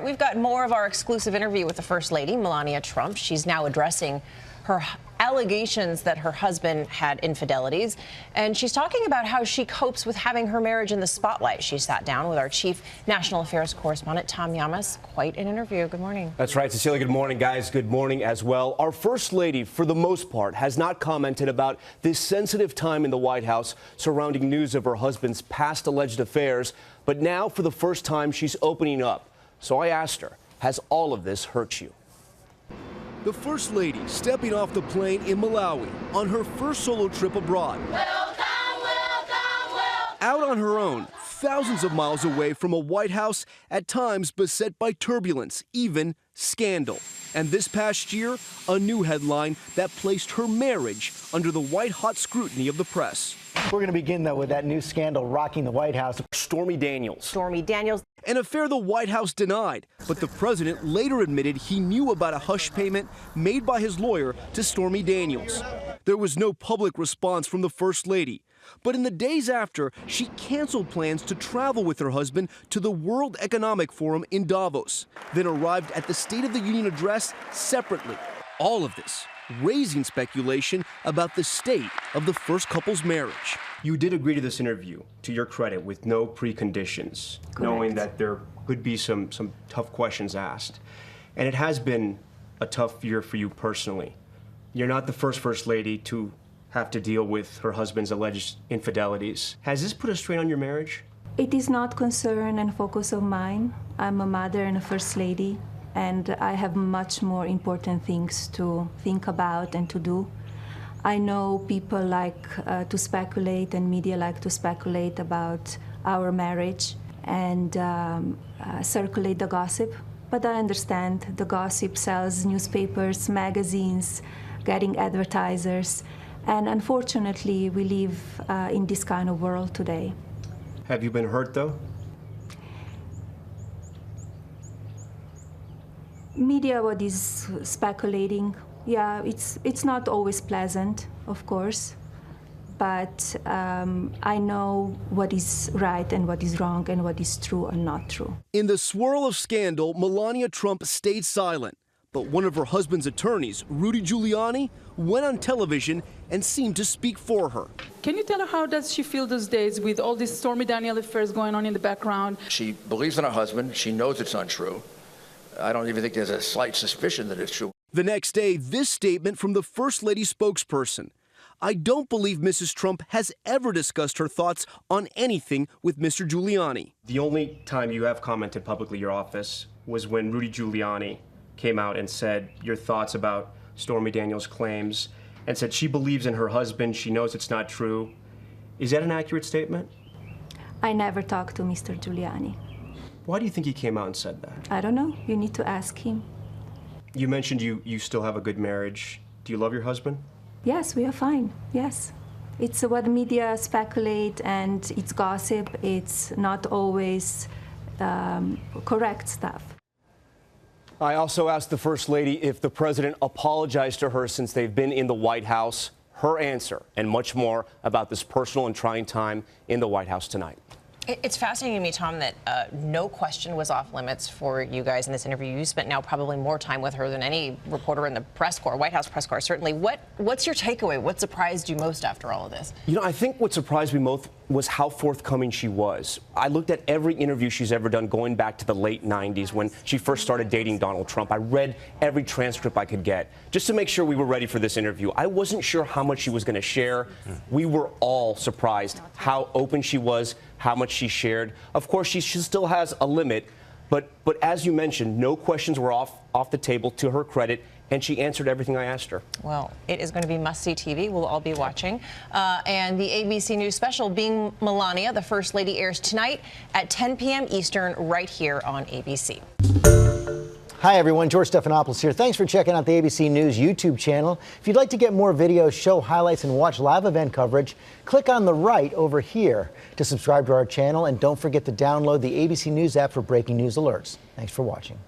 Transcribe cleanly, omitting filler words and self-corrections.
we've got more of our exclusive interview with the First Lady, Melania Trump. She's now addressing her allegations that her husband had infidelities, and she's talking about how she copes with having her marriage in the spotlight. She sat down with our chief national affairs correspondent, Tom Llamas. Quite an interview. Good morning. That's right, Cecilia. Good morning, guys. Good morning as well. Our First Lady, for the most part, has not commented about this sensitive time in the White House surrounding news of her husband's past alleged affairs. But now, for the first time, she's opening up. So I asked her, has all of this hurt you? The First Lady stepping off the plane in Malawi on her first solo trip abroad. Welcome, welcome, welcome. Out on her own, thousands of miles away from a White House at times beset by turbulence, even scandal. And this past year, a new headline that placed her marriage under the white-hot scrutiny of the press. We're going to begin, though, with that new scandal rocking the White House. Stormy Daniels. Stormy Daniels. An affair the White House denied, but the president later admitted he knew about a hush payment made by his lawyer to Stormy Daniels. There was no public response from the First Lady, but in the days after, she canceled plans to travel with her husband to the World Economic Forum in Davos, then arrived at the State of the Union address separately. All of this raising speculation about the state of the first couple's marriage. You did agree to this interview, to your credit, with no preconditions, knowing that there could be some tough questions asked. And it has been a tough year for you personally. You're not the First Lady to have to deal with her husband's alleged infidelities. Has this put a strain on your marriage? It is not concern and focus of mine. I'm a mother and a First Lady, and I have much more important things to think about and to do. I know people like to speculate, and media like to speculate about our marriage and circulate the gossip. But I understand the gossip sells newspapers, magazines, getting advertisers. And unfortunately, we live in this kind of world today. Have you been hurt, though? Media, what is speculating, yeah, it's not always pleasant, of course, but I know what is right and what is wrong and what is true and not true. In the swirl of scandal, Melania Trump stayed silent, but one of her husband's attorneys, Rudy Giuliani, went on television and seemed to speak for her. Can you tell her how does she feel these days with all these Stormy Daniels affairs going on in the background? She believes in her husband. She knows it's untrue. I don't even think there's a slight suspicion that it's true. The next day, this statement from the First Lady spokesperson. I don't believe Mrs. Trump has ever discussed her thoughts on anything with Mr. Giuliani. The only time you have commented publicly your office was when Rudy Giuliani came out and said your thoughts about Stormy Daniels' claims and said she believes in her husband, she knows it's not true. Is that an accurate statement? I never talked to Mr. Giuliani. Why do you think he came out and said that? I don't know. You need to ask him. You mentioned you still have a good marriage. Do you love your husband? Yes, we are fine. Yes. It's what media speculate, and it's gossip. It's not always correct stuff. I also asked the First Lady if the president apologized to her since they've been in the White House. Her answer and much more about this personal and trying time in the White House tonight. It's fascinating to me, Tom, that no question was off limits for you guys in this interview. You spent now probably more time with her than any reporter in the press corps, White House press corps, certainly. What's your takeaway? What surprised you most after all of this? You know, I think what surprised me most was how forthcoming she was. I looked at every interview she's ever done going back to the late 90s when she first started dating Donald Trump. I read every transcript I could get just to make sure we were ready for this interview. I wasn't sure how much she was going to share. We were all surprised how open she was, how much she shared. Of course, she still has a limit, but as you mentioned, no questions were off the table, to her credit, and she answered everything I asked her. Well, it is going to be must-see TV. We'll all be watching. And the ABC News special, Being Melania, the First Lady, airs tonight at 10 p.m. Eastern right here on ABC. Hi, everyone. George Stephanopoulos here. Thanks for checking out the ABC News YouTube channel. If you'd like to get more videos, show highlights, and watch live event coverage, click on the right over here to subscribe to our channel. And don't forget to download the ABC News app for breaking news alerts. Thanks for watching.